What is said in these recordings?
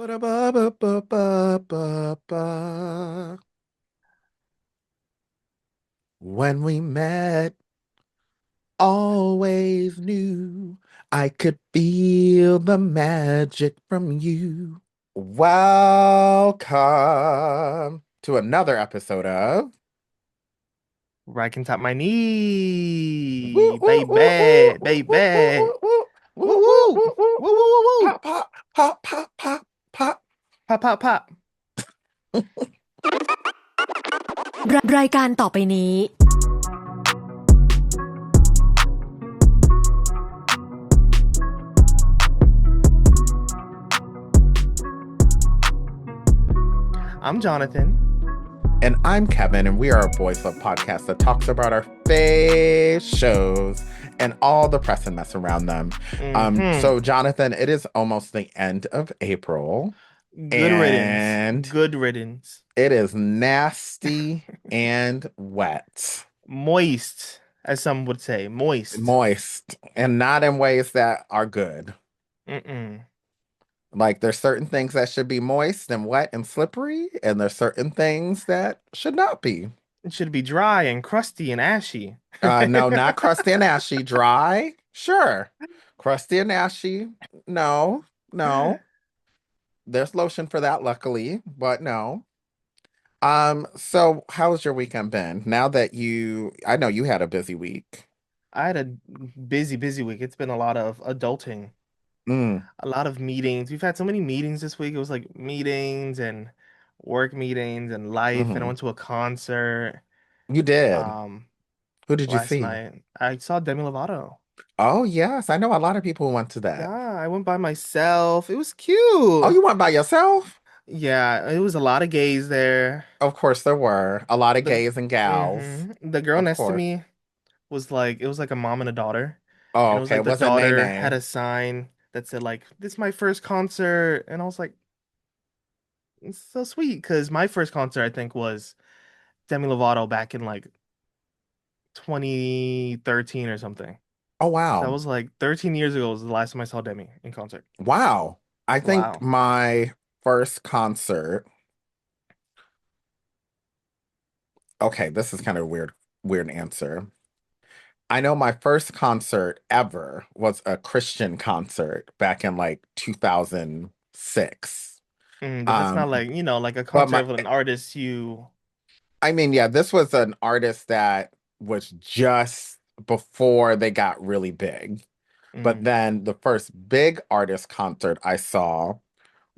Ba-da-ba-ba-ba-ba-ba. When we met, always knew I could feel the magic from you. Welcome to another episode of RyCanTopMyKnee, Woo, woo, baby, woo, woo, woo, woo, baby. woo, woo, Woo woo, woo, woo, woo, woo. woo woo woo woo. Pop, pop, pop, pop, pop, pop. Pop pop pop.รายการต่อไปนี้ I'm Jonathan. And I'm Kevin, and we are a Boys Love podcast that talks about our fave shows and all the press and mess around them. Mm-hmm. So Jonathan, it is almost the end of April, Good riddance. and Good riddance. it is nasty and wet. Moist, as some would say. Moist. Moist, and not in ways that are good. Mm-mm. Like there's certain things that should be moist and wet and slippery, and there's certain things that should not be. It should be dry and crusty and ashy. No, not crusty and ashy. Dry, sure. Crusty and ashy, no, no. There's lotion for that, luckily, but no. So how's your weekend been? Now that I know you had a busy week. I had a busy week. It's been a lot of adulting, Mm, a lot of meetings. We've had so many meetings this week. It was like meetings and work meetings and life. And I hmm. went to a concert. You did. Um, Who did you last see? night. I saw Demi Lovato. Oh, yes. I know a lot of people who went to Yeah, that. I went by myself. It was Oh, cute. you went by yourself? Yeah, it was a lot of gays there. Of course there were. A lot of The gays and gals. the girl Of next to course. me was like it was like a mom and a daughter. Oh, And it was okay. like It the wasn't daughter had Nene. a sign that said like this is my first concert. And I was like, it's so sweet because my first concert I think was Demi Lovato back in like 2013 or something. Oh, That wow. was like 13 years ago was the last time I saw Demi in concert. Wow. I think Wow. my first concert, okay, this is kind of a weird answer. I know my first concert ever was a Christian concert back in like 2006. But that's not Um, like, like a but concert my of an artist you. I mean, yeah, this was an artist that was just before they got really big. But Mm. then the first big artist concert I saw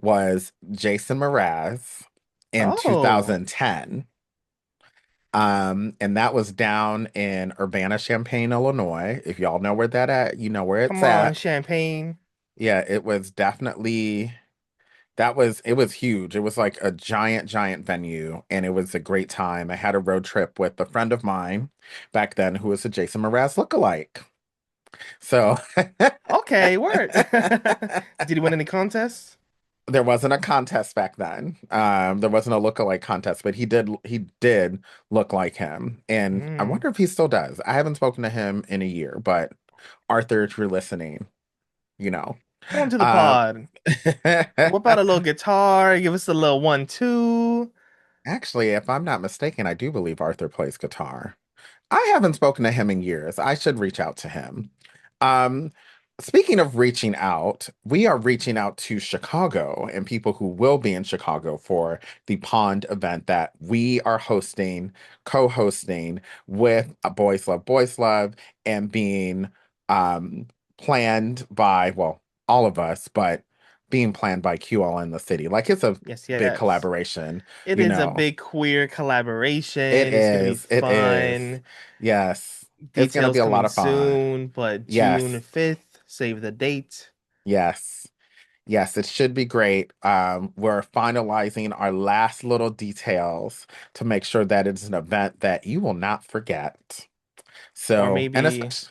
was Jason Mraz in Oh, 2010. And that was down in Urbana-Champaign, Illinois. If y'all know where that at, you know where it's come on, at. Champagne. Yeah, it was definitely it was huge. It was like a giant venue, and it was a great time. I had a road trip with a friend of mine back then who was a Jason Mraz lookalike. So Okay, word. Did he win any contests? there wasn't a contest back then. There wasn't a lookalike contest, but he did look like him. And I Mm. wonder if he still does. I haven't spoken to him in a year, but Arthur, if you're listening, you know. Come on to the Um, pod. Whip out a little guitar, give us a little 1-2. actually, if I'm not mistaken, I do believe Arthur plays guitar. I haven't spoken to him in years. I should reach out to him. Um, Speaking of reaching out, we are reaching out to Chicago and people who will be in Chicago for the Pond event that we are co-hosting with Boys Love, and being um, planned by, well, all of us, but being planned by QL in the city. Like it's a Yes, big yes. collaboration, It you is a know. big queer It collaboration. It's gonna be is. It is. fun. Yes. It's gonna be Details a lot coming of fun. soon, but June Yes. 5th, save the date. Yes. Yes, it should be great. We're finalizing our last little details to make sure that it's an event that you will not forget. Or So, and maybe, especially,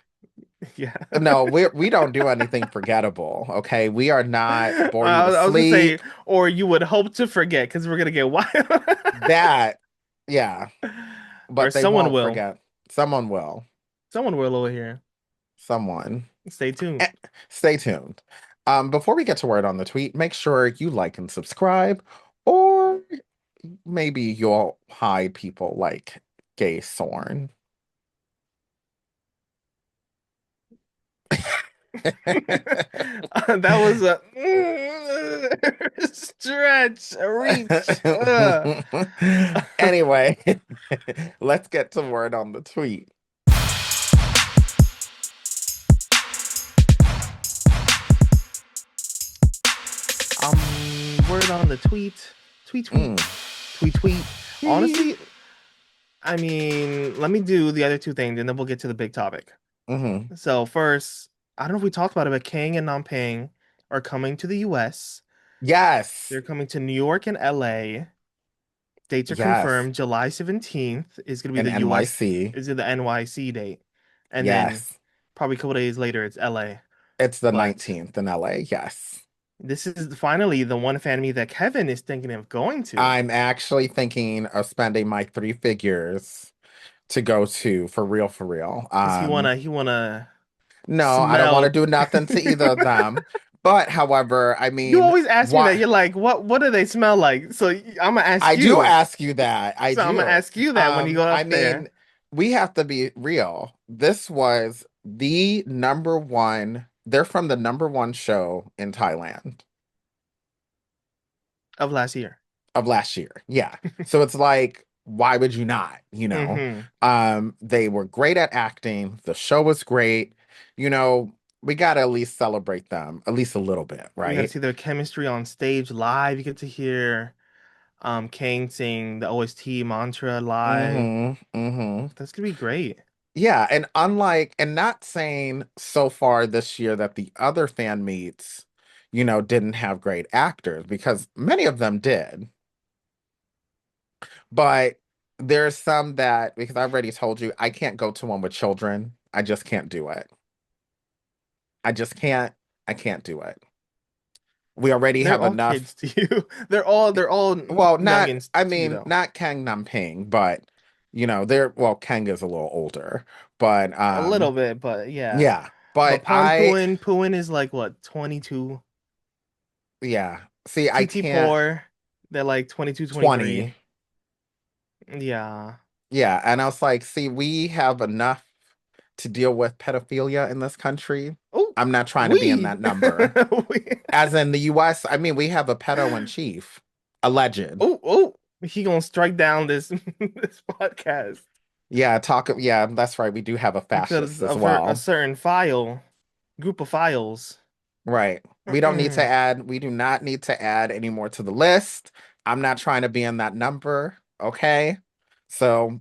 yeah. no, we don't do anything forgettable. Okay, we are not bore you to I was gonna say, sleep. or you would hope to forget because we're gonna get wild. That, yeah, Or but they someone won't will. forget. Someone will. Someone will over here. Someone. Stay tuned. Eh, Stay tuned. Before we get to word on the tweet, make sure you like and subscribe, or maybe you'll hide people like Gay Sorn. That was a stretch, a reach. Anyway, let's get to word on the tweet. Word on the tweet. Tweet, tweet, Mm. tweet, tweet. Honestly, I mean, let me do the other two things and then we'll get to the big topic. Hmm. So first, I don't know if we talked about it, but Kang and Nampeng are coming to the US. Yes. They're coming to New York and LA. Dates are Yes. confirmed. July 17th is gonna be And the US, NYC. is the NYC date. And then Yes. probably a couple days later it's LA. It's the But 19th in LA. Yes. this is finally the one fan meet that Kevin is thinking of going to. I'm actually thinking of spending my three figures to go to for real, for real. Because he wanna No, I don't want to smell. do nothing to either of them. But however, I You mean, always ask me that. what You're like, what do they smell like? So I'm gonna ask I do you. ask you that. I So I'm gonna do. ask you that when you go I up mean, there. we have to be real. This was the number one, they're from the number one show in Thailand Of last year. of last year. Yeah. So it's like, why would you not? You know, Hmm. they were great at acting. The show was great. You know, we gotta at least celebrate them, at least a little bit, We got to right? see their chemistry on stage live. You get to hear Kang sing the OST mantra live. Mm-hmm. Mm-hmm. That's gonna be great. Yeah, and unlike, and not saying so far this year that the other fan meets, didn't have great actors, because many of them did. But there's some that, because I've already told you, I can't go to one with children. I just can't do it. I just can't, I can't do it. We already They're have all enough. kids to you. They're all Well, youngins I to you mean, though. not Kang Namping, but well, Kang is a little older, but A little bit, but yeah. yeah, but But Puin is like what, 22. yeah. See, I TT can't. Poor, they're like 22, 23. 20. Yeah. Yeah. And I was like, see, we have enough to deal with pedophilia in this country. Oh, I'm not trying to be in we. that number. We. As in the US, I mean, we have a pedo in chief, alleged. Oh, he gonna strike down this this podcast Yeah, that's right. We do have a because fascist as of a well. certain group of files. Right. We do not need to add any more to the list. I'm not trying to be in that number. Okay. So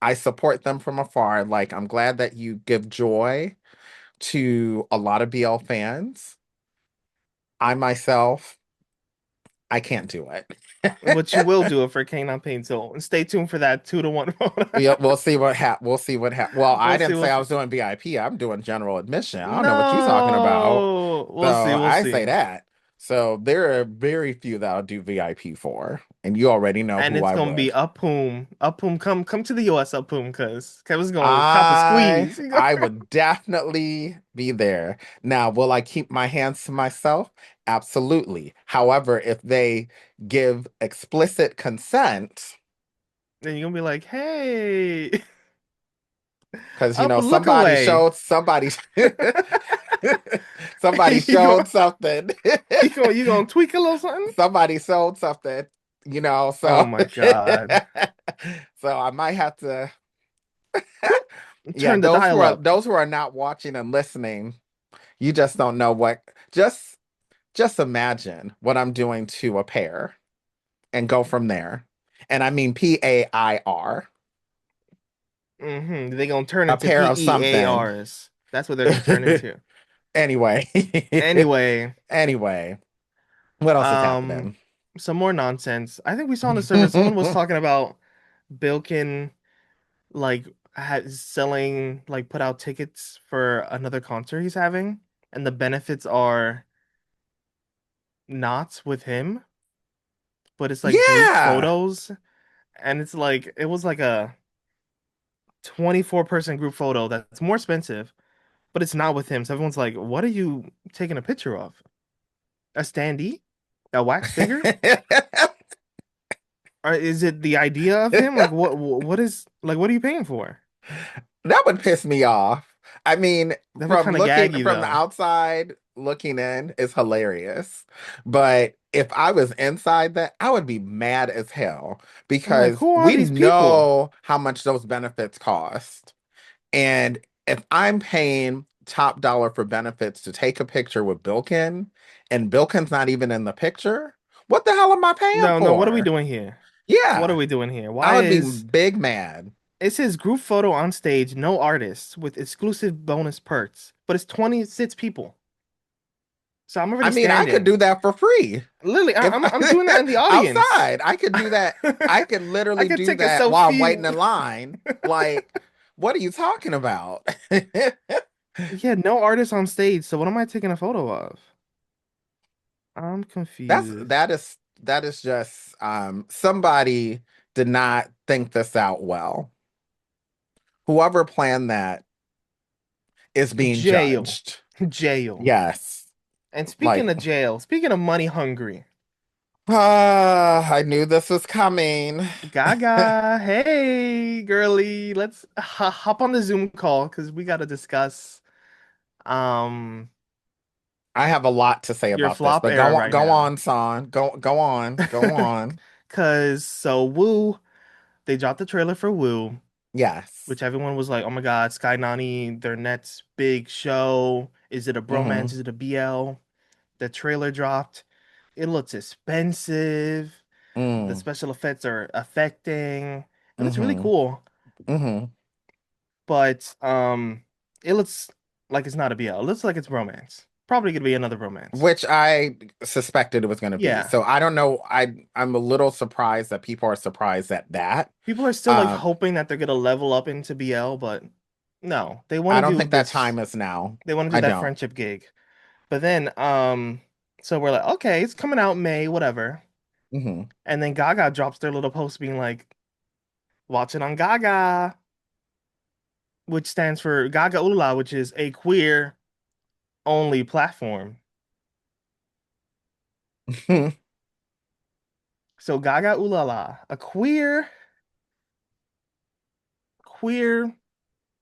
I support them from afar. Like, I'm glad that you give joy to a lot of BL fans. I myself, I can't do But you it. will do it for Kingdom Pain. So stay tuned for that 2-1 vote. Yeah, we'll see what Well, I We'll see. didn't say We'll I see. was doing VIP. I'm doing general admission. I don't know what you're talking about. No, we'll see. So We'll I say see. that. So there are very few that I'll do VIP for, and you already know And who it's I gonna be would. Uphoom. Come to the US, Uphoom, because Kevin's gonna cop a I squeeze. I would definitely be there. Now, will I keep my hands to myself? Absolutely. However, if they give explicit consent, Then you're gonna be like, hey, because up, look somebody away. showed somebody you showed gonna something. you gonna tweak a little something? Somebody showed something, Oh so my God. so I might have to. Yeah, Turn the dial up. those who are not watching and listening, you just don't know what. Just imagine what I'm doing to a pair and go from there. And I mean PAIR, They're gonna turn a into pair of something. PEARs. That's what they're gonna turn into. Anyway, Anyway, anyway, what else is um, happening? some more nonsense. I think we saw on the server someone was talking about Bilkin like selling like put out tickets for another concert he's having, and the benefits are not with him, but it's like group Yeah. photos, and it's like it was like a 24-person group photo that's more expensive, but it's not with him. So everyone's like, "What are you taking a picture of?" A standee? A wax figure? Or is it the idea of him? Like what is like what are you paying for? That would piss me off. I mean, That would from kind of looking gag you from the though. outside, looking in is hilarious. But if I was inside that, I would be mad as hell I'm like, because who are we these people? know how much those benefits cost. And if I'm paying top dollar for benefits to take a picture with Bilkin and Bilkin's not even in the picture, what the hell am I paying No, no, what are we for? doing here? What are Yeah, we doing here? I Why would be is big mad. it says group photo on stage, no artists with exclusive bonus perks, but it's 26 people. So I'm I already mean, I could standing. do that for free. Literally, If I'm doing that in the audience. outside, I could do that. I could I literally could do take a that while I'm selfie. waiting in line. Like, what are you talking about? Yeah, no artists on stage. So what am I taking a photo of? I'm That's confused. that is just somebody did not think this out well. Whoever planned that is being Jail. judged. Jail. Yes. And speaking Like, of jail, speaking of money hungry, I knew this was coming. Gaga, hey girly, let's hop on the Zoom call because we got to discuss um I have a lot to say your about this, flop but era right go now. on, son. Go on, go on. Cause so Woo, they dropped the trailer for Woo, Yes. which everyone was like, "Oh my God, Sky Nani, their next big show. Is it a bromance? Mm-hmm. Is it a BL?" The trailer dropped. It looks expensive. The Mm. special effects are affecting. It looks really Mm-hmm. cool, Mm-hmm. but it looks like it's not a BL. It looks like it's romance. Probably gonna be another romance. Which I suspected it was going to be. Yeah. So I don't know. I'm a little surprised that people are surprised at that. People are still like Um, hoping that they're gonna level up into BL, but no, they want I to don't do think that this. time is now. They want to do I that don't. friendship gig. But then, so we're like, okay, it's coming out May, whatever. Mm-hmm. And then Gaga drops their little post being like, watch it on Gaga, which stands for Gagaoolala, which is a queer only platform. So Gagaoolala, a queer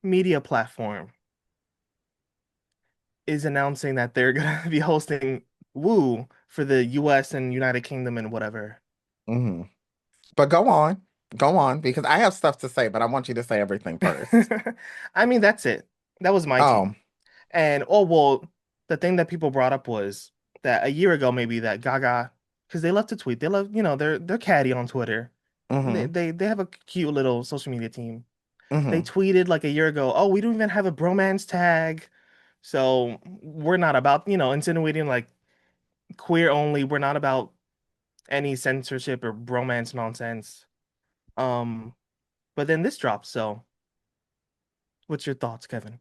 media platform, is announcing that they're gonna be hosting Woo for the US and United Kingdom and whatever. Mm-hmm. But go on, because I have stuff to say, but I want you to say everything first. I mean, that's it. That was my tea. Oh. And oh well, the thing that people brought up was that a year ago maybe that Gaga, because they love to tweet, they love, they're catty on Twitter. They, Mm-hmm. they they have a cute little social media team. They Mm-hmm. tweeted like a year ago, oh, we don't even have a bromance tag. So we're not about, insinuating like queer only. We're not about any censorship or bromance nonsense. Um, but then this drops, so what's your thoughts, Kevin?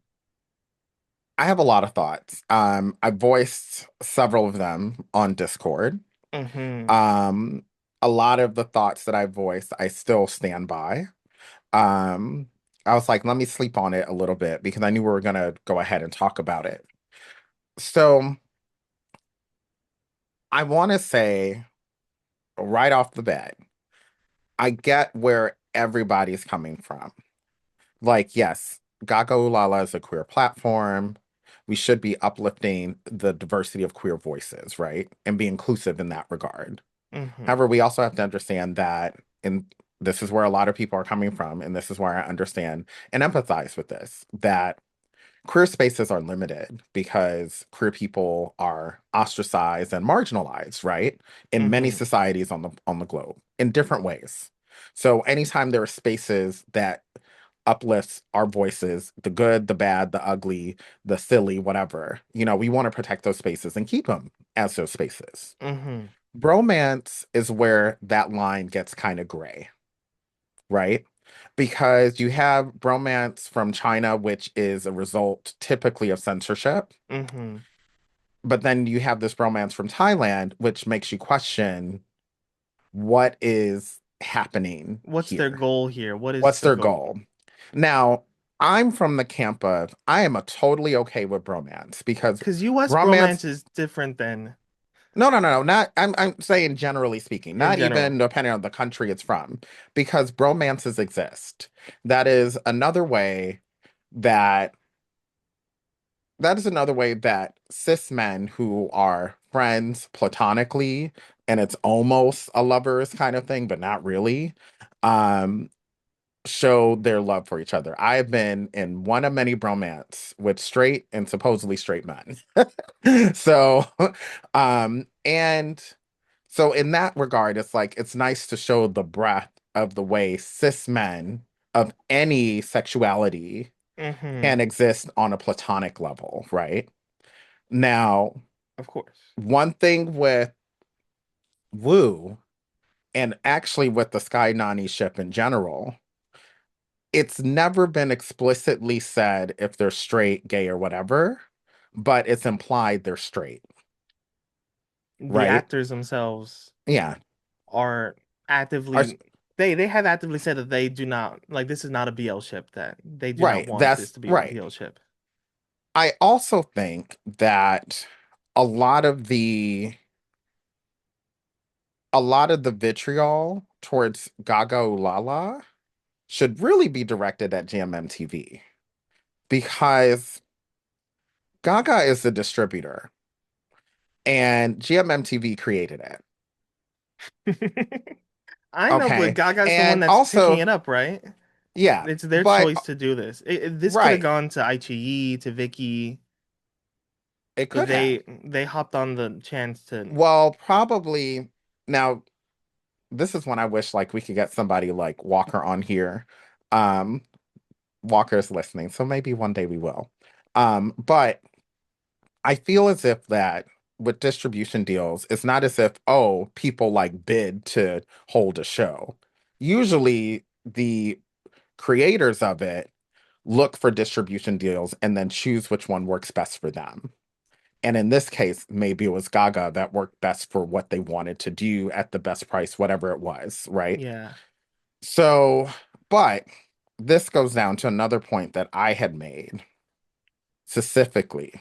I have a lot of thoughts. I voiced several of them on Discord. Mm-hmm. Um, a lot of the thoughts that I voiced, I still stand by. Um, I was like, let me sleep on it a little bit because I knew we were gonna go ahead and talk about it. So I want to say right off the bat, I get where everybody's coming from. Like, yes, Gagaoolala is a queer platform. We should be uplifting the diversity of queer voices, right? And be inclusive in that regard. Mm-hmm. However, we also have to understand that, and this is where a lot of people are coming from, and this is where I understand and empathize with this, that queer spaces are limited because queer people are ostracized and marginalized, right? In many Mm-hmm. societies on the globe in different ways. So anytime there are spaces that uplifts our voices, the good, the bad, the ugly, the silly, whatever, we want to protect those spaces and keep them as those spaces. Mm-hmm. Bromance is where that line gets kind of gray, right? Because you have bromance from China, which is a result typically of censorship. Mm-hmm. But then you have this bromance from Thailand, which makes you question what is happening What's their here. goal here? What is What's the their goal? goal? Now, I'm from the camp of I am a totally okay with bromance because Because US bromance bromance is different than No. Not I'm saying generally speaking, In not general. even depending on the country it's from, because bromances exist. That is another way that that is another way that cis men who are friends platonically, and it's almost a lovers kind of thing, but not really, um, show their love for each other. I've been in one of many bromance with straight and supposedly straight men. So, and so in that regard, it's like it's nice to show the breadth of the way cis men of any sexuality Hmm. can exist on a platonic level, right? Now, Of course. one thing with Woo, and actually with the Sky Nani ship in general, it's never been explicitly said if they're straight, gay, or whatever, but it's implied they're straight, The right? actors themselves Yeah. are Are, actively they have actively said that they do not like this is not a BL ship, that they do not right. want this That's to be a right. BL ship. I also think that a lot of the a lot of the vitriol towards Gagaoolala should really be directed at GMMTV because Gaga is the distributor and GMMTV created it. I know, but Okay. Gaga's the one And that's picking also, it up, right? yeah, It's their but choice to do this. This could have right, gone to Ichi, to Vicky, it but could have. they hopped on the chance to Well, probably now this is when I wish like we could get somebody like Walker on here. Um, Walker's listening, so maybe one day we will. But I feel as if that with distribution deals, it's not as if, oh, people like bid to hold a show. Usually the creators of it look for distribution deals and then choose which one works best for them. And in this case, maybe it was Gaga that worked best for what they wanted to do at the best price, whatever it was, right? yeah. So, but this goes down to another point that I had made specifically.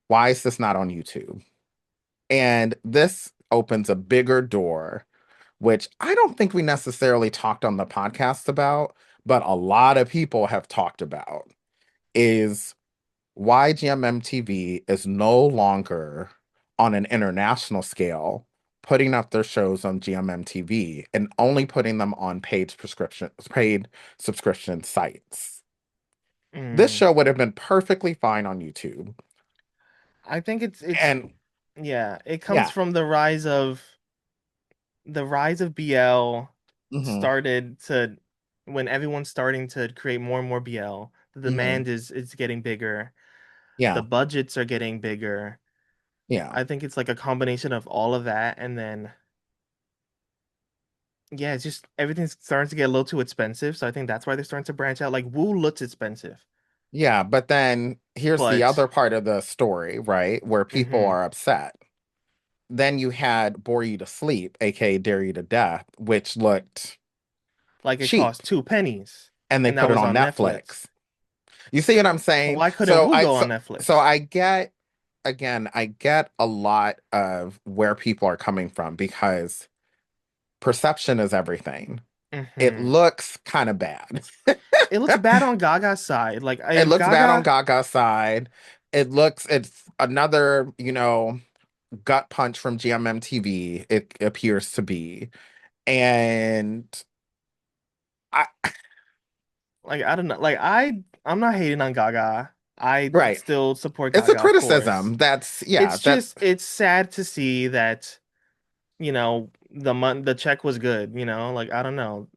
Why is this not on YouTube? And this opens a bigger door, which I don't think we necessarily talked on the podcast about, but a lot of people have talked about, is why GMMTV is no longer on an international scale putting up their shows on GMMTV and only putting them on paid subscription sites. This Mm. show would have been perfectly fine on YouTube. I think it's And yeah, it comes yeah, from the rise of BL hmm started to when everyone's starting to create more and more BL, the hmm demand is getting bigger, the yeah, budgets are getting bigger. yeah, I think it's like a combination of all of that, and then yeah, it's just everything's starting to get a little too expensive. So I think that's why they're starting to branch out. Like Woo looks expensive, yeah. But then here's the but other part of the story, right? Where people hmm are upset. Then you had Bore You to Sleep, aka Dare You to Death, which looked like it cost cheap, 2 pennies, and they and that put it was on on Netflix. Netflix. You see what I'm So saying? why couldn't Woo go on So Netflix? I get again, I get a lot of where people are coming from because perception is everything. It Hmm. looks kind of bad. It looks bad on Gaga's side. Like It if looks bad on Gaga, Gaga's side. It's another, gut punch from GMMTV, it appears to be. And I, like I don't know, like I'm not hating on Gaga. I right. still support It's a Gaga, of course. criticism. That's, yeah, It's that's, just it's sad to see that, the check was good, like I don't know,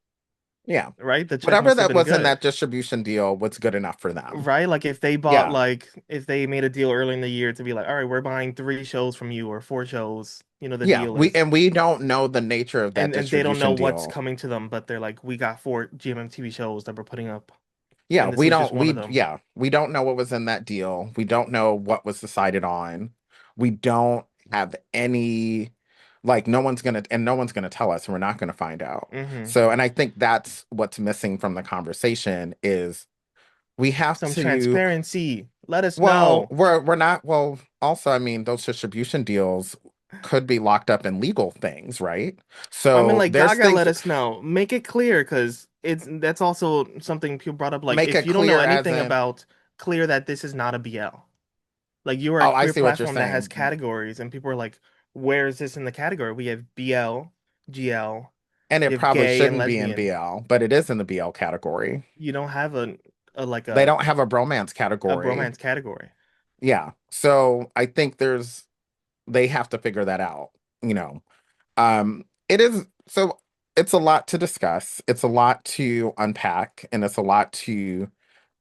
yeah. right? The check Whatever must have that been was in good. that distribution deal was good enough for them. Right? Like Yeah. if they made a deal early in the year to be like, all right, we're buying 3 shows from you or 4 shows, the Yeah. deal is, We don't know the nature of that and they don't know distribution what's deal. coming to them, but they're like, we got 4 GMM TV shows that we're putting up, Yeah, and this was just one of them. we don't know what was in that deal. We don't know what was decided on. We don't have any, like, no one's gonna tell us, and we're not gonna find out. Hmm. So, and I think that's what's missing from the conversation is we have Some to, transparency. Let us well, know. we're not, well, also, I mean, those distribution deals, could be locked up in legal things, right? I mean, So like there's Gaga things let us know. Make it clear, because that's also something people brought up. Like, make if it you don't know clear as anything in, about, clear that this is not a BL. Like, you are a oh, I queer see what you're platform that has saying. categories, and people are like, where is this in the category? We have BL, GL, And you it have probably gay and shouldn't be in lesbian. BL, but it is in the BL category. You don't have a like They don't have a bromance a category. bromance category. Yeah. So I think they have to figure that out, you know. It is so it's a lot to discuss. It's a lot to unpack and it's a lot to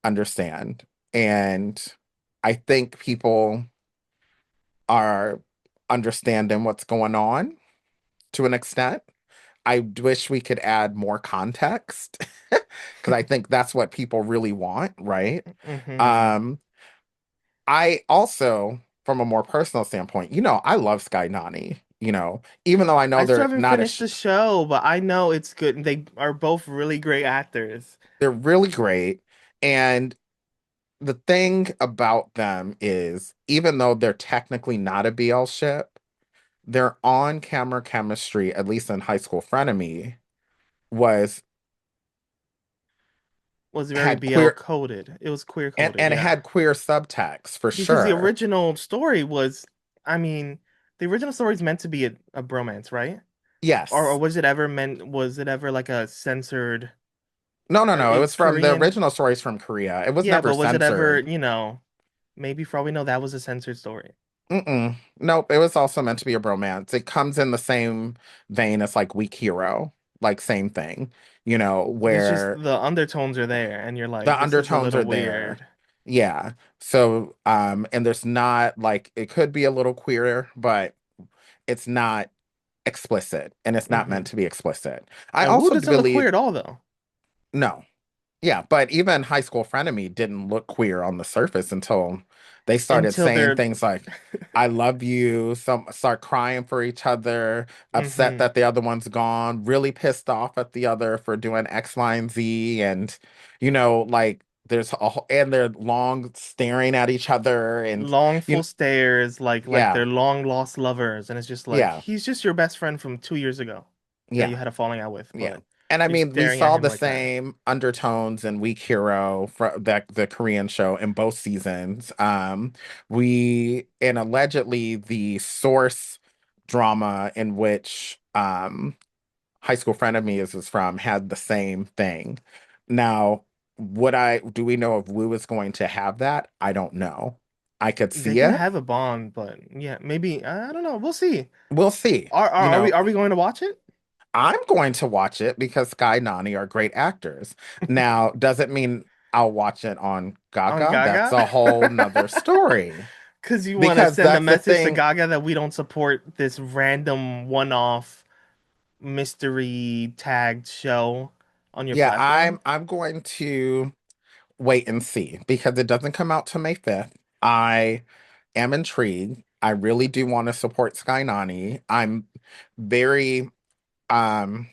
understand. And I think people are understanding what's going on to an extent. I wish we could add more context because I think that's what people really want, right? Hmm. Um, I also, from a more personal standpoint, I love Sky Nani, even though I know I still they're haven't not finished the show, but I know it's good. They are both really great actors. they're really great. And the thing about them is, even though they're technically not a BL ship, their on-camera chemistry, at least in High School Frenemy, was Was very had BL queer coded. It was queer and, coded, and it yeah. had queer subtext for Because the sure. original story was, I mean, the original story is meant to be a bromance, right? Or Yes. was it ever meant? Was it ever like a censored? No, no, no. It It's was from the Korean, original stories from Korea. It was yeah, never but was it ever? censored. Maybe for all we know, that was a censored story. Mm-mm. Nope, it was also meant to be a bromance. It comes in the same vein as like Weak Hero, like same thing, There's just where the undertones are there, and you're like, the this is a undertones are little there. weird. Yeah. So, and there's not like it could be a little queer, but it's not explicit and it's not meant Hmm. to be explicit. I And Wu also doesn't look believe, queer at all, though. no. Yeah, but even High School Frenemy didn't look queer on the surface until they started Until saying they're, things like, I love you, some start crying for each other, upset hmm that the other one's gone, really pissed off at the other for doing X, Y, and Z. And, like and they're long staring at each other. And, long you full know, stares, like yeah, they're long lost lovers, and it's just like yeah, he's just your best friend from 2 years ago that you yeah. had a falling out with, Yeah. but And I you're mean, we staring at saw him the like that. same undertones in Weak Hero for that the Korean show in both seasons. And allegedly the source drama in which High School Friend of Me is from had the same thing. Now, do we know if Wu is going to have that? I don't know. I could They see could it. have a bond, but yeah, maybe I don't know. We'll see. We'll see. Are we going to watch it I'm going to watch it because Sky and Nani are great actors. Now, does it mean I'll watch it on on Gaga? That's Gaga? a whole nother story. Because you want to Because send the that's the message to thing. Gaga that we don't support this random one-off mystery tagged show on your Yeah, platform. I'm going to wait and see because it doesn't come out till May 5th. I am intrigued. I really do want to support Sky Nani. I'm very um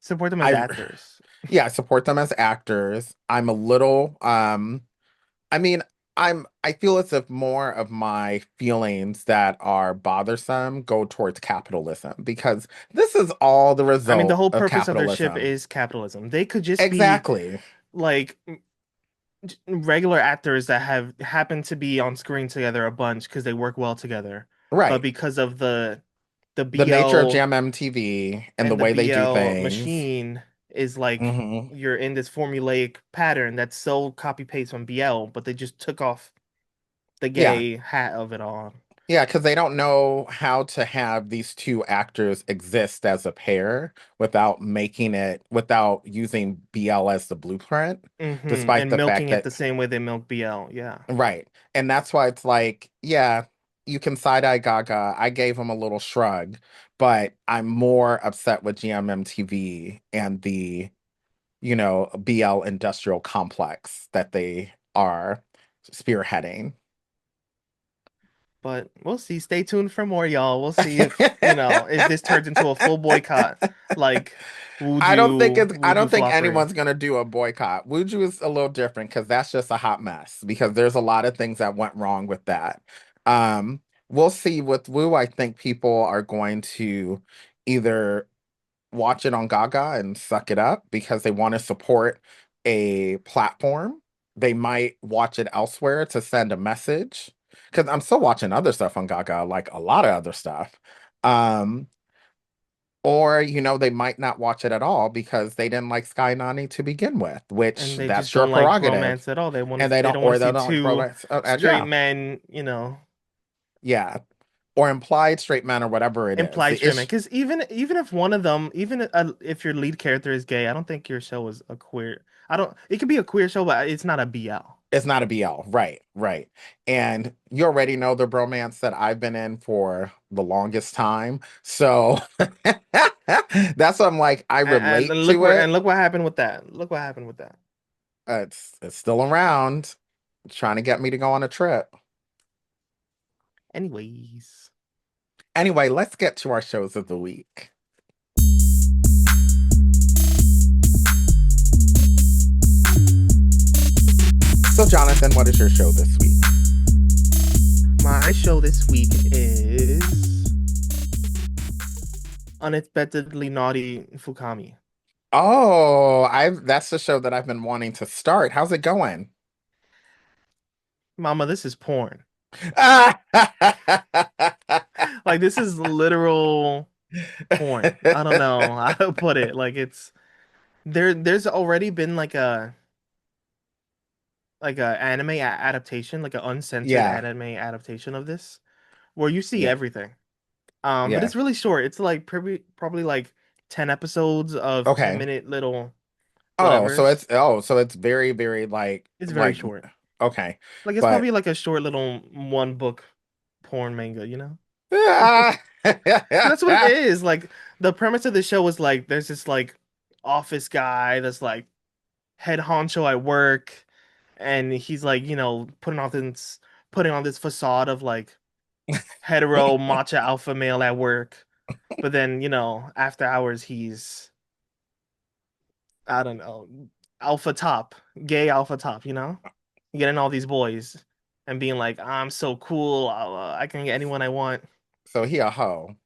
Support them as I actors. yeah, I support them as actors. I'm a little I mean, I feel as if more of my feelings that are bothersome go towards capitalism because this is all the I mean, the result whole of purpose of their ship capitalism. is capitalism. They could just be Exactly. like regular actors that have happened to be on screen together a bunch because they work well together. But Right. because of the The nature of BL GMMTV and the and the way they do BL things. machine is like Hmm. you're in this formulaic pattern that's so copy paste from BL, but they just took off the Yeah. gay hat of it all. Yeah, because they don't know how to have these two actors exist as a pair without using BL as the blueprint, despite And the fact milking it that the same way they milk BL. Yeah. right. And that's why it's like, yeah, you can side eye Gaga. I gave him a little shrug, but I'm more upset with GMMTV and the, BL industrial complex that they are spearheading. But we'll see. Stay tuned for more, y'all. We'll see if this turns into a full boycott, like I Wuju don't think Floppery. anyone's gonna do a boycott. Wuju is a little different because that's just a hot mess because there's a lot of things that went wrong with that. Um, we'll see with Woo. I think people are going to either watch it on Gaga and suck it up because they want to support a platform. They might watch it elsewhere to send a message. Because I'm still watching other stuff on Gaga, like a lot of other stuff. Um, or, they might not watch it at all because they didn't like Sky Nani to begin with, which And they just that's your don't like prerogative. romance at all. They want And to they they don't, don't want or to they see don't like two romance. straight Yeah, men, yeah. Or implied straight man or whatever it is. implied The straight men. issue, Because even if one of them, even if your lead character is gay, I don't think your show is a queer. I don't. It could be a queer show, but it's not a BL. it's not a BL. Right, right. And you already know the bromance that I've been in for the longest time. So that's what I'm like, I relate to And it. look what happened with that. Look what happened with that. It's still around, trying to get me to go on a trip. Anyways, Anyway, let's get to our shows of the week. So, Jonathan, what is your show this week? my show this week is Unexpectedly Naughty Fukami. Oh, I've that's the show that I've been wanting to start. How's it going? Mama, this is porn. Like this is literal porn. I don't know how to put it. Like it's there's already been like a adaptation, like an uncensored Yeah, anime adaptation of this where you see yeah, everything. But yeah. it's really short. It's like probably like 10 episodes of Okay. 10-minute little Oh, so whatevers. it's very, very It's very like short. okay. Like it's But probably like a short little one book porn manga. ah, 'Cause that's what it is. Like the premise of the show is like there's this like office guy that's like head honcho at work, and he's like, putting on this facade of like hetero matcha alpha male at work. But then, after hours he's I don't know, alpha top, gay alpha top. Getting all these boys and being like, I'm so cool, I can get anyone I want. so he a hoe.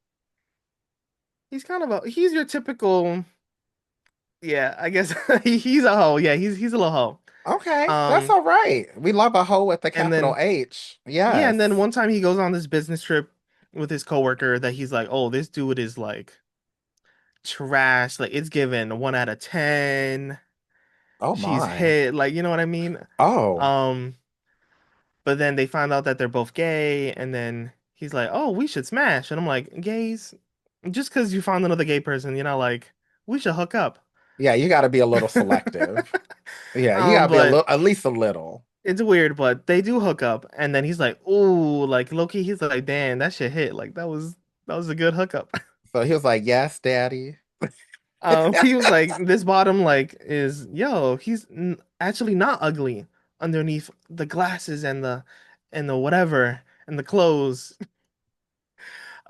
He's your typical, yeah, I guess he's a hoe. Yeah, he's a little hoe. Okay, that's Um, all right. We love a hoe with the and capital then H. yeah, and then Yes. one time he goes on this business trip with his coworker that he's like, oh, this dude is like trash. Like it's given 1 out of 10. Oh She's my. hit, like you know what I mean? Oh, Um, but then they find out that they're both gay, and then he's like, oh, we should smash. And I'm like, gays, just because you found another gay person, like we should hook up. yeah, you got to be a little selective. Yeah, you got to be a But little, at least a little. it's weird, but they do hook up, and then he's like, "Ooh," like Loki. He's like, "Damn, that shit hit. Like that was a good hookup." So he was like, "Yes, daddy." He was like, "This bottom like is yo. He's actually not ugly underneath the glasses and the whatever and the clothes."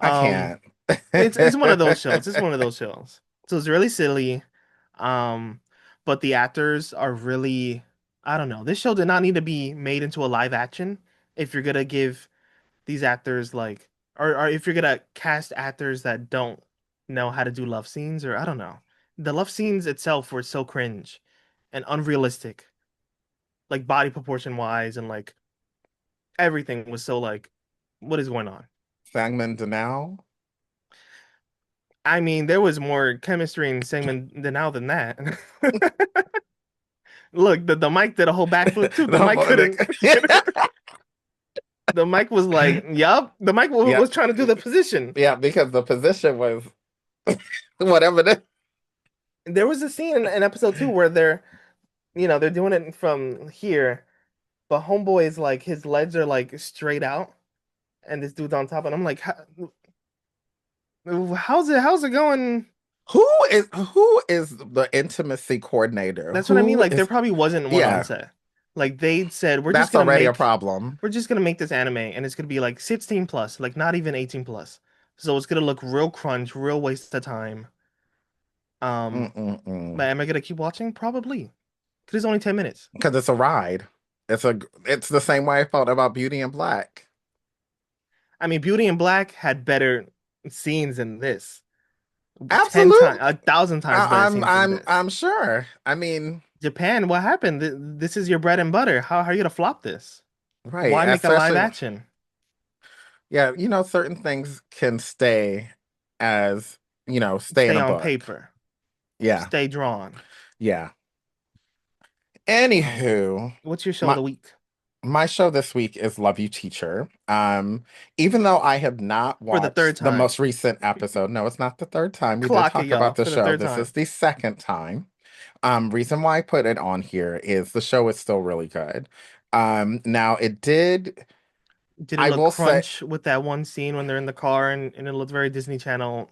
I Um, can't. it's one of those shows. It's one of those shows. So it's really silly. Um, but the actors are really, I don't know. This show did not need to be made into a live action if you're gonna give these actors like or if you're gonna cast actors that don't know how to do love scenes, or I don't know. The love scenes itself were so cringe and unrealistic, like body proportion wise, and like everything was so like, what is going on? Sangman Danao. I mean, there was more chemistry in Segment now than that. Look, the mic did a whole backflip too. The mic couldn't. The mic was like, yup. The mic Yeah, was trying to do the position. yeah, because the position was whatever the There was a scene in episode 2 where they're doing it from here, but homeboy is like his legs are like straight out, and this dude's on top, and I'm like, how's it going? who is the intimacy coordinator? That's what I mean. Who Like there is probably wasn't one on yeah, set. Like they said, that's already a problem. we're just gonna make this anime, and it's gonna be like 16 plus, like not even 18 plus. So it's gonna look real crunch, real waste of time. Um, Mm-mm-mm. but am I gonna keep watching? Probably, because it's only 10 minutes. Because it's a ride. It's the same way I felt about Beauty and Black. I mean, Beauty in Black had better scenes than this. 10 times, Absolutely. 1,000 times better scenes than this. I'm sure. I mean, Japan, what happened? This is your bread and butter. How are you gonna flop this? right. Why make a live Especially, action? yeah, certain things can stay as, stay in Stay a on book. paper. Yeah. Stay drawn. Yeah. Um, Anywho, what's your show of my the week? my show this week is Love You Teacher. Even though I have not For the third watched the time. most recent episode, no, it's not the third time. We did Clock it, talk about y'all. the For the show. third This is time. the second time. Reason why I put it on here is the show is still really good. Now it did, Did it I look will say, crunch with that one scene when they're in the car and it looked very Disney Channel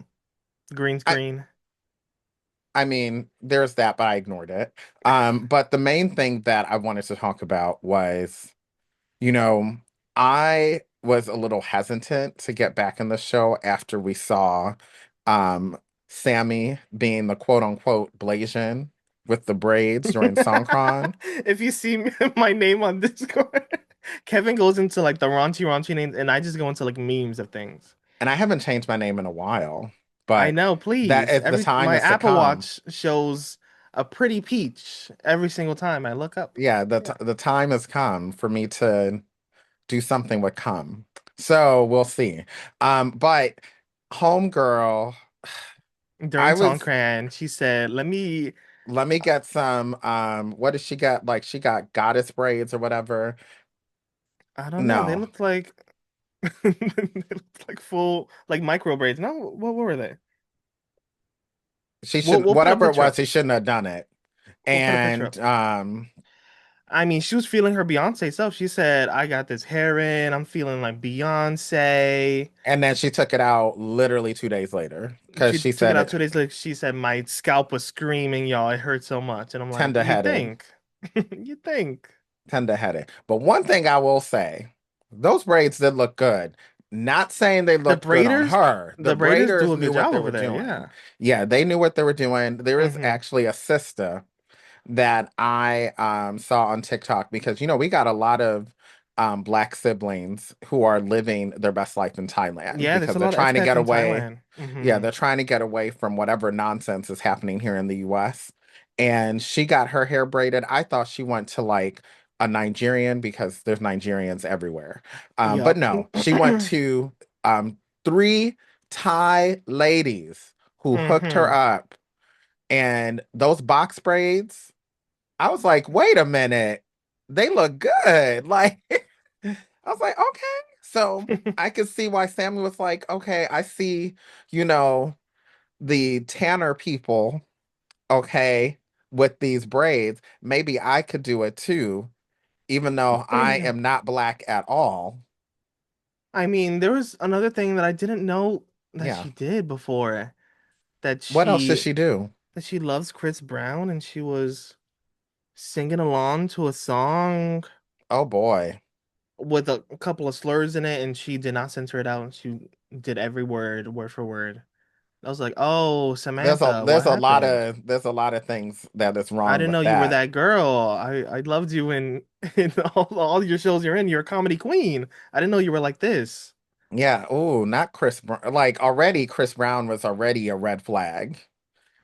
green I screen? I mean, there's that, but I ignored it. But the main thing that I wanted to talk about was, you know, I was a little hesitant to get back in the show after we saw um Sammy being the quote unquote Blasian with the braids during Songkran. If you see my name on Discord, Kevin goes into like the raunchy names, and I just go into like memes of things. And I haven't changed my name in a while, I but know, that please. is the Every time my is to Apple come. Watch shows a pretty peach every single time I look up. Yeah, Yeah. the time has come for me to do something with cum. So we'll see. But Homegirl, During I was Songkran, she said, "Let me." let me get some what did she got? Like she got goddess braids or whatever. I don't know. They No. looked like they looked like full like micro braids. No, what were they? She We'll should we'll put a whatever it picture was, up. he shouldn't have done it. We'll put a picture And up. I mean, she was feeling her Beyonce self. She said, "I got this hair in. I'm feeling like Beyonce." and then she took it out literally 2 days later because She she took said it out it 2 days later. She said, "My scalp was screaming, y'all. It hurt so much." And I'm like, "You tender-headed. think? You think?" Tender-headed. But one thing I will say, those braids did look good. Not saying they The looked good on braiders, her. The the braiders do braiders a knew good what job they over were there. doing. Yeah. Yeah, they knew what they were doing. There is Hmm. actually a sister that I saw on TikTok because we got a lot of black siblings who are living their best life in Thailand Yeah, there's because a they're lot of trying to expats get in away. Thailand. Yeah, they're trying to get away from whatever nonsense is happening here in the US. And she got her hair braided. I thought she went to like a Nigerian because there's Nigerians everywhere. But Yup. no, she went to three Thai ladies who hooked her Hmm. up. And those box braids, I was like, wait a minute, they look good. Like, I was like, okay. So I could see why Sammy was like, okay, I see, you know, the Tanner people, okay, with these braids. Maybe I could do it too, even though I am not black at all. I mean, there was another thing that I didn't know that Yeah. she did before. That What else did she she do? that she loves Chris Brown and she was singing along to a song Oh boy. with a couple of slurs in it and she did not censor it out and she did every word for word. I was like, "Oh, Samantha, what happened? There's a lot of things that is I wrong didn't with know you were that. that girl. I loved you in all your shows you're in. You're a comedy queen. I didn't know you were like this." Yeah, oh, not Chris Brown. Like already Chris Brown was already a red flag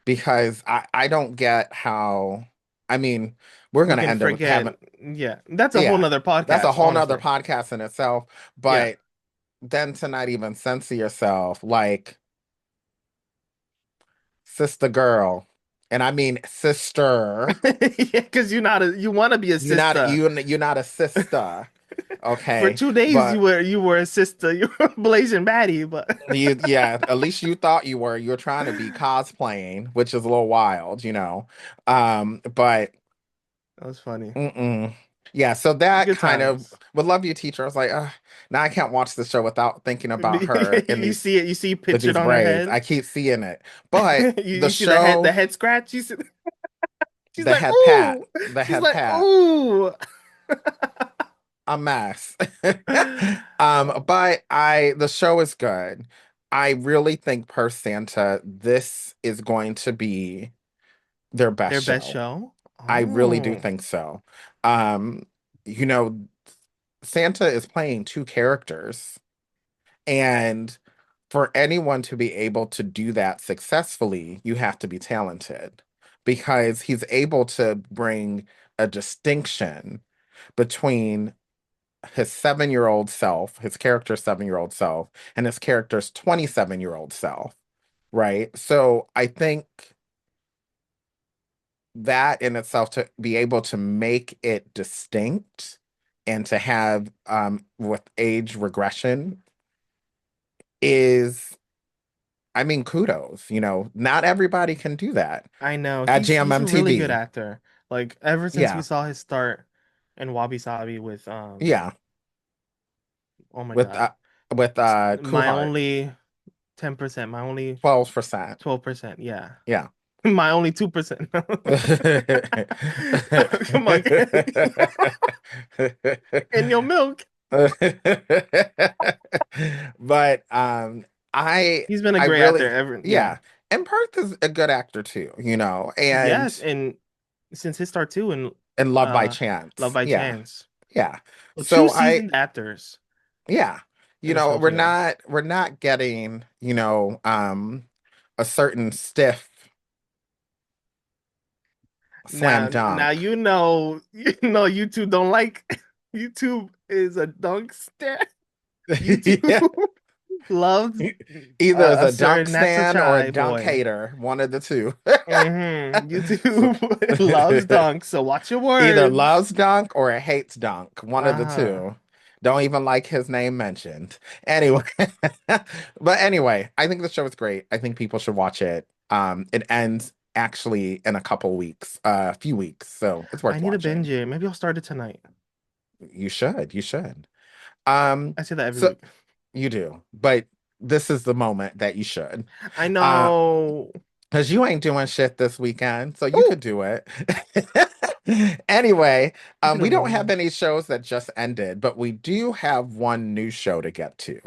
because I don't get how I mean, we're You gonna can end up having forget. Yeah, that's a whole yeah, nother that's a podcast, whole nother honestly. podcast in itself. Yeah. But then to not even censor yourself, like sister girl, and I mean sister. Yeah, because you want to be a sister. You're not a sister, For okay? 2 days But you were a sister. You were blazing baddie, but yeah, at least you thought you were. You're trying to be cosplaying, which is a little wild. But that was funny. mm-mm. Yeah, so that Good kind of times. would love you, teacher. I was like, now I can't watch the show without thinking about her in You see it. You see with pictured these on her braids. head. I keep seeing it. But the You see the head show, scratch. You see, she's the like, head pat, ooh. the She's head like, pat, ooh. a mess. But the show is good. I really think per Santa, this is going to be their best Their best show. show. I really do Oh, think so. Um, you know, Santa is playing two characters And for anyone to be able to do that successfully, you have to be talented because he's able to bring a distinction between his 7-year-old self, his character's 7-year-old self, and his character's 27-year-old self, right? So I think that in itself to be able to make it distinct and to have with age regression is, I mean, kudos. Not everybody can do that I know at he's a really good GMMTV. actor. Like ever since we Yeah, saw his start in Wabi Sabi with yeah, oh my with God, my Kuhart, only 10%, my only 12%. 12%. Yeah, Yeah. my only 2%. Come on, in your milk. But I He's been a I great actor really, ever. Yeah, yeah. And Perth is a good actor too, yes, and and since his start too, and Love by Love Chance. by Yeah. Chance. Yeah. Well, two So I seasoned actors yeah, in the show we're too. not getting, a certain stiff slam Now dunk. YouTube don't like YouTube is a dunk stare. Yeah. YouTube loves Either as a a dunk certain that's a stan or a shy dunk boy. hater, one of the two. So, YouTube loves dunk, so watch your either words. loves dunk or hates dunk, one of the Uh-huh. two. Don't even like his name mentioned. Anyway, but anyway, I think the show is great. I think people should watch it. It ends actually in a couple weeks, a few weeks, so it's I worth need to binge watching. it. Maybe I'll start it tonight. You should. Um, I say that every so week. you do, but this is the moment that you should. I Uh, know. because you ain't doing shit this weekend, so you Oh, could do it. Anyway, keep it we don't have moving. any shows that just ended, but we do have one new show to get to.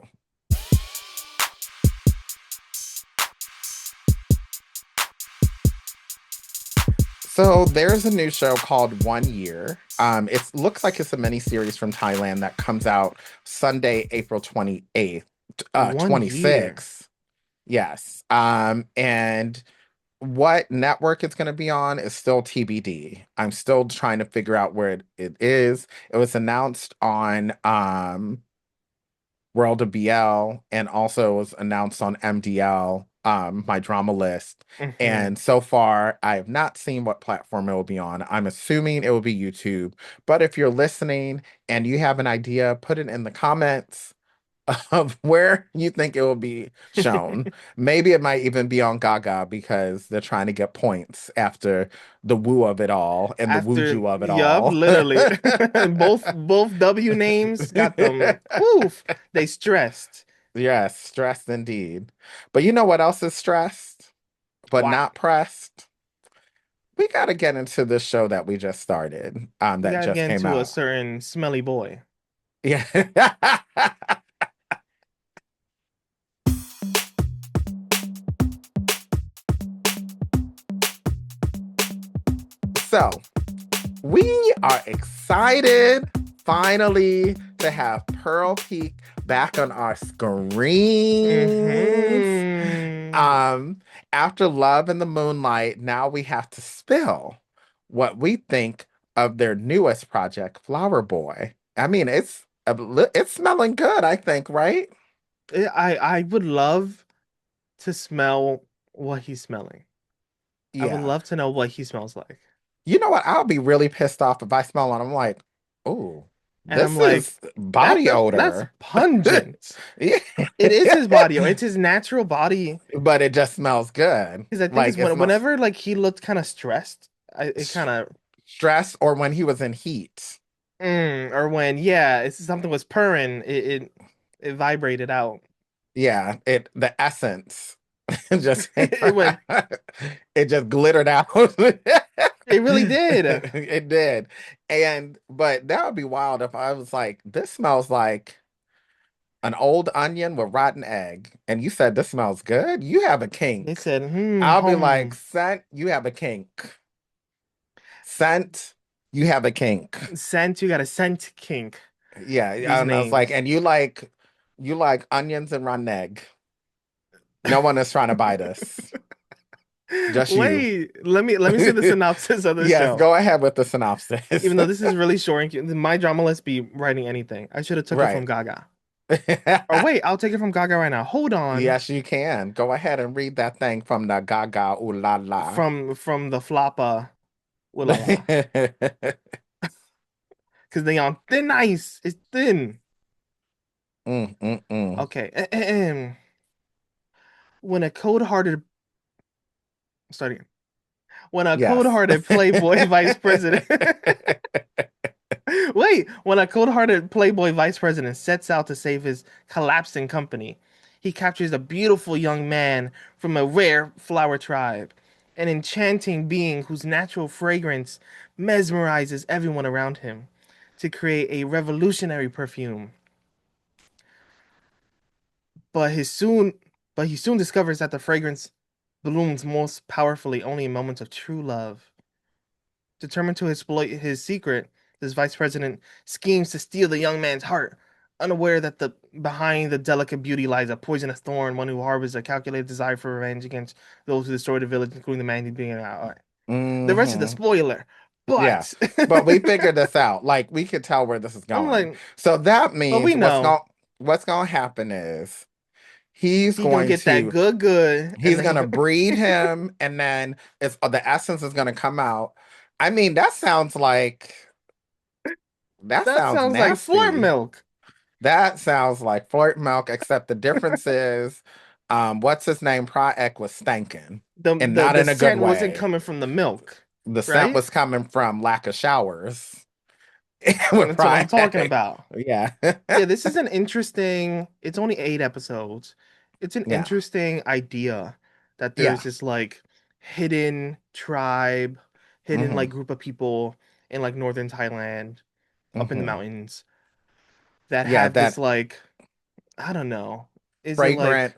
So there's a new show called 1 Year. It looks like it's a mini series from Thailand that comes out Sunday, April 28th, 1 year. 26th. Yes. And what network it's going to be on is still TBD. I'm still trying to figure out where it is. It was announced on World of BL and also was announced on MDL, my drama list. Hmm. And so far, I have not seen what platform it will be on. I'm assuming it will be YouTube. But if you're listening and you have an idea, put it in the comments of where you think it will be shown. Maybe it might even be on Gaga because they're trying to get points after the woo of it all and the After, wooju of it yup, all. literally. Both W names got them. Woof. They stressed. Yes, stressed indeed. But you know what else is stressed, but What? not pressed? We got to get into this show that we just started, We that gotta just get came into a out. certain smelly boy. Yeah. So, we are excited finally to have Pearl Peak back on our screens. Hmm. Um, After Love in the Moonlight, now we have to spill what we think of their newest project, Flower Boy. I mean, it's smelling good, I think, right? I would love to smell what he's smelling. I would Yeah. love to know what he smells like. You know what? I'll be really pissed off if I smell it. I'm like, oh, And I'm this like, is body that's odor. pungent. Yeah. It is his body. It's his natural body. But it just smells good. Because I think Like it's it smells whenever like he looked kind of stressed, it s- kind of stress or when he was in heat. or when yeah, it's something was purring, it vibrated out. Yeah, the essence just It went. it just glittered out. It really did. It did. But that would be wild if I was like, this smells like an old onion with rotten egg. And you said this smells good. You have a They kink. said, I'll be like, home scent, you have a kink. Scent, you have a kink. scent. You got a scent kink. Yeah. These And I was like, names. and you like You like onions and reneg. No one is trying to bite us. Just you. Wait, let me see the synopsis of the Yes, show. go ahead with the synopsis. Even though this is really short, and my drama list be writing anything. I should have took it from Right. Gaga. Or wait, I'll take it from Gaga right now. Hold on. Yes, you can. Go ahead and read that thing from the Gaga From the floppa, ooh la la. Because they on thin ice. It's thin. Mm. Okay. When a cold-hearted start again. When a Yes. cold-hearted Playboy vice president wait, when a cold-hearted Playboy vice president sets out to save his collapsing company, he captures a beautiful young man from a rare flower tribe, an enchanting being whose natural fragrance mesmerizes everyone around him, to create a revolutionary perfume. But he soon but he soon discovers that the fragrance blooms most powerfully only in moments of true love. Determined to exploit his secret, this vice president schemes to steal the young man's heart, unaware that the behind the delicate beauty lies a poisonous thorn, one who harbors a calculated desire for revenge against those who destroyed the village, including the man he's being out. The rest is the Hmm. spoiler. Yeah. But But we figured this out. Like we could tell where this is I'm going. like, So that but we means know what's going to happen is he's he gonna going get that to good, and he's then he going to gonna breed him and then it's the essence is going to come out. I mean, that that sounds sounds like flirt nasty. milk. That sounds like flirt milk, except the difference is, what's his name? Ek was stinking, The and the not the in a good scent wasn't way. coming from the milk, The scent right? was coming from lack of showers with That's what I'm talking Ek. about. Yeah. Yeah, this is an interesting, it's only 8 episodes. It's an Yeah. interesting idea that there's Yeah. this like hidden tribe, hidden Hmm. like group of people in like northern Thailand, up in the Hmm. mountains that Yeah, have this that like, I don't know. Is it like, fragrant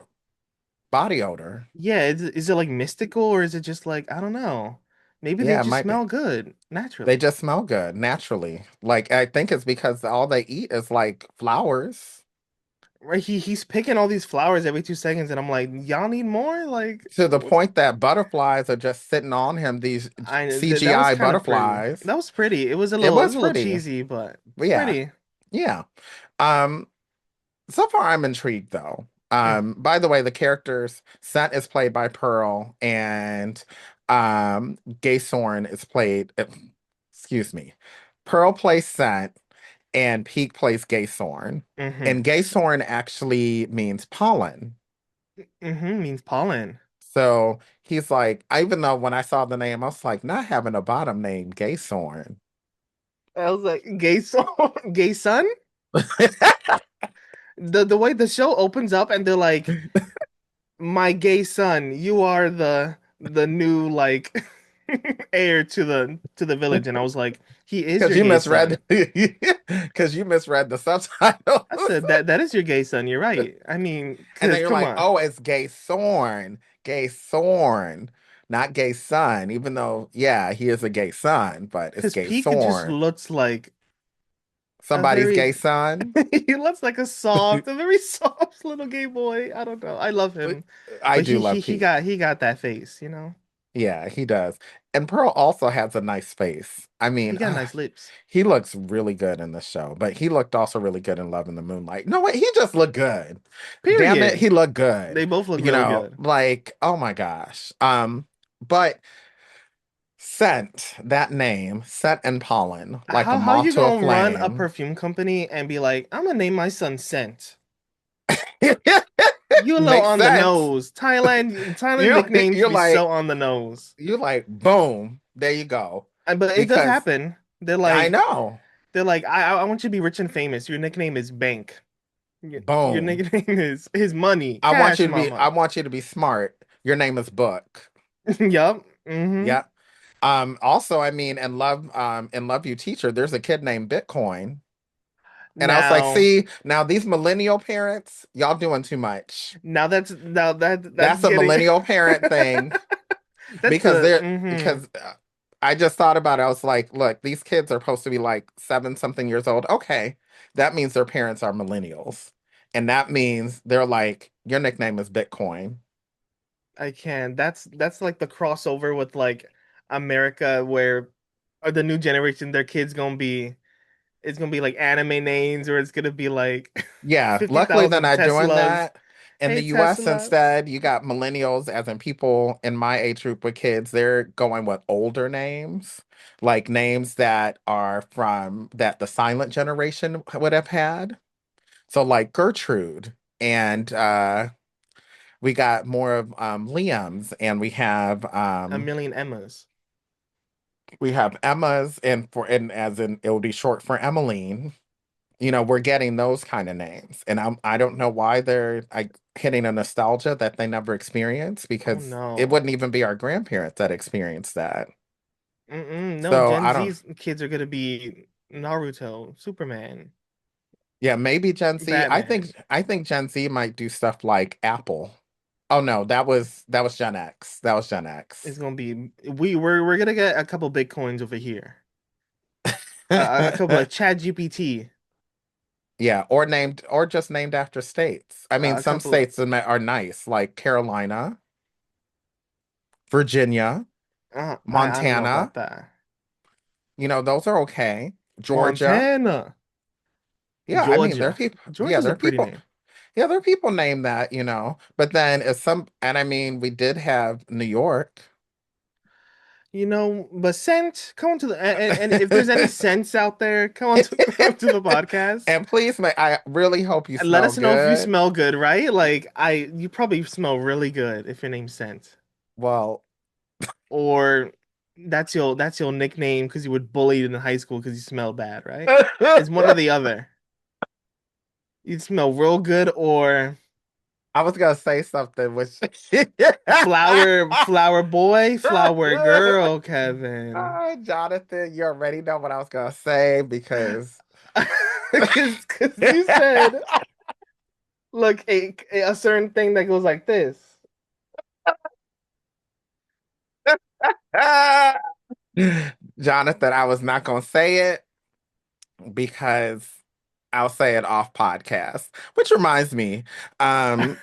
body odor. yeah, is it like mystical or is it just like, I don't know. Maybe they Yeah, it just might be. smell good They naturally. just smell good naturally. Like I think it's because all they eat is like flowers. Right? He's picking all these flowers every 2 seconds, and I'm like, y'all need more? Like, To the point that butterflies are just sitting on him, these that was CGI kind of pretty. butterflies. That was pretty. It It was was a little pretty. cheesy, but it's Yeah. pretty. Yeah. Um, so far I'm intrigued though. Mm, By the way, the characters Scent is played by Pearl and Gay Soren is played excuse me. Pearl plays Scent and Peak plays Gay Soren. hmm And Gay Soren actually means pollen. means pollen. So he's like, even though when I saw the name, I was like, not having a bottom name, Gay Soren. I was like, gay son, gay son. The way the show opens up, and they're like, my gay son, you are the new like heir to the village, and I was like, he is Because your you gay misread son. because you misread the subtitles. I said that is your gay son. You're right. I mean, And then cause you're come like, on. oh, it's Gay Sorn. Gay Sorn. Not gay son, even though, yeah, he is a gay son, but it's Because gay Pika just Sorn. looks like a Somebody's very gay son. he looks like a very soft little gay boy. I don't know. I love him. I But do he love he he Pete. got he got that face, you know? Yeah, he does. And Pearl also has a nice face. I He mean, got nice lips. he looks really good in the show, but he looked also really good in Love in the Moonlight. No, wait, he just looked good. Damn it, Period. he looked good. They both look You really know, good. like, oh my gosh. But Scent, that name, Scent and Pollen, like a How moth you to a gonna run a flame. perfume company and be like, I'm gonna name my son Scent? You a little Makes on the sense. nose. Thailand nicknames You're be so like, on the nose. boom, there you go. But it does Because happen. I know, They're like, I want you to be rich and famous. Your nickname is Bank. Your boom. nickname is his money, cash I mama. want you to be smart. Your name is Book. Yup. Mm-hmm. Yeah. Also, I mean, in Love You Teacher, there's a kid named Bitcoin. And I was like, Now, see, now these millennial parents, y'all doing too much. now that's That's a getting millennial parent thing that's because the they're mm-hmm. because I just thought about it. I was like, look, these kids are supposed to be like 7 something years old. Okay. That means their parents are millennials. And that means they're like, your nickname is Bitcoin. I can. That's like the crossover with like America, where or the new generation, their kids gonna be it's gonna be like anime names, or it's gonna be like Yeah, luckily they're 50,000 not doing Teslas. that. In Hey the US Tesla. instead, you got millennials, as in people in my age group with kids, they're going with older names, like names that are from that the silent generation would have had. So like Gertrude, and we got more of Liam's, and A million Emmas. we have Emma's, and as in it'll be short for Emmeline. We're getting those kind of names, and I don't know why they're like hitting a nostalgia that they never experienced, Oh because it no. wouldn't even be our grandparents that experienced that. No, So Gen I don't. Z's kids are gonna be Naruto, Superman, Yeah, maybe Gen Z. I think Batman. I think Gen Z might do stuff like Apple. Oh no, that was Gen X. That was Gen X. It's gonna be we're gonna get a couple Bitcoins over here. A couple of Chat GPT. Yeah, or just named after states. I mean, A some couple of states are nice, like Carolina, Virginia, I don't know Montana. about that. Those are okay. Georgia. Montana, Yeah, I mean, there are Georgia. people. Yeah, Georgia's there a are pretty people. name. Yeah, there are people named that. But then and I mean, we did have New York. But Scent, come on to the and if there's any sense out there, come on to the podcast. And please, I really hope you And let smell us know if you good. smell good, right? Like you probably smell really good if your name's Scent. Well, Or that's your nickname because you were bullied in high school because you smell bad, right? It's one or the other. You smell real good or I was gonna say something which flower boy, flower girl, Kevin. Jonathan, you already know what I was gonna say because Because you said, look, a certain thing that goes like this. Jonathan, I was not gonna say it because I'll say it off podcast. Which reminds me, um,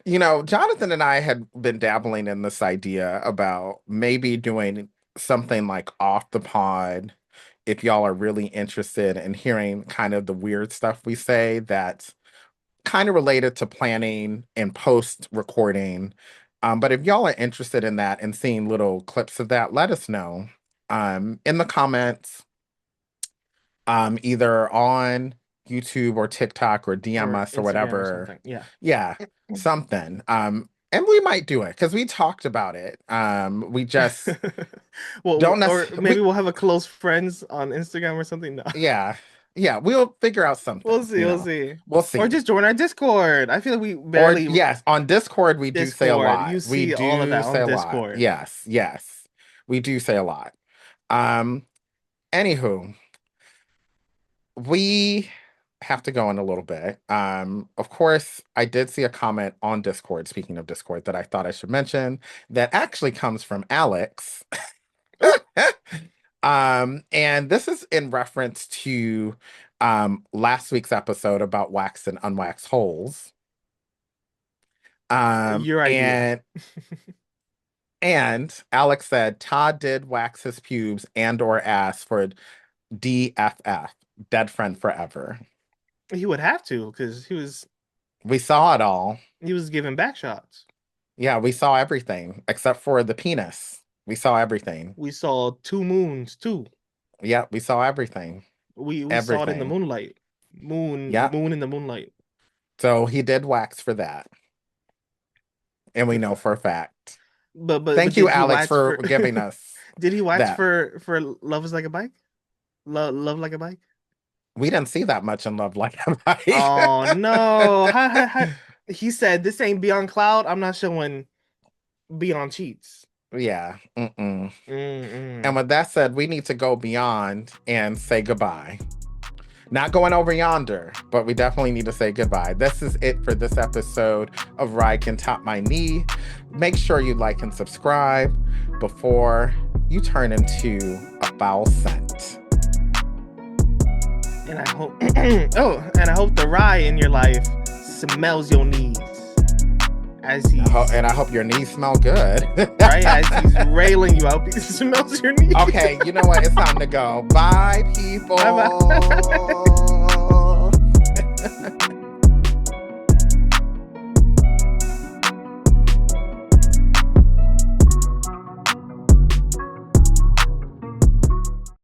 Jonathan and I had been dabbling in this idea about maybe doing something like off the pod, if y'all are really interested in hearing kind of the weird stuff we say that's kind of related to planning and post recording. But if y'all are interested in that and seeing little clips of that, let us know in the comments, either on YouTube or TikTok, or DM Or us or Instagram or whatever. something. Yeah. Yeah, something. And we might do it because we talked about it. We just Well, don't or necessarily. maybe we'll have a close friends on Instagram or something. No. Yeah, yeah, we'll figure out We'll something. see, we'll see. We'll Or see. just join our Discord. I feel like we Or barely yes, on Discord we do say a Discord. lot. You We see all of do that say on a lot. Discord. Yes, yes, we do say a lot. Um, Anywho, we have to go in a little bit. Of course, I did see a comment on Discord, speaking of Discord, that I thought I should mention that actually comes from Alex. And this is in reference to last week's episode about wax and unwaxed holes. Um, Your idea. and and Alex said Todd did wax his pubes and or ass for DFF, dead friend forever. He would have to because We saw it all. he was giving back shots. Yeah, we saw everything except for the penis. We saw everything. We saw two moons too. Yeah, we saw everything. We saw it in the Everything. moonlight. Yeah. Moon in the moonlight. So he did wax for that. And we Good know for for a fact. but Thank you, did he Alex, wax for for giving us did he wax that. for Love is Like a Bike? Love Like a Bike? We didn't see that much in Love Like a Oh Bike. no. He said this ain't Beyond Cloud. I'm not showing Beyond Cheats. Yeah. Mm-mm. And Mm-mm. with that said, we need to go beyond and say goodbye. Not going over yonder, but we definitely need to say goodbye. This is it for this episode of Can Top My Knee. Make sure you like and subscribe before you turn into a foul scent. And I hope and I hope the Rye in your life smells your knees as he's And I hope your knees smell good. right as he's railing you out. He smells your knees. Okay, you know what? It's time to go. Bye, people. Bye-bye.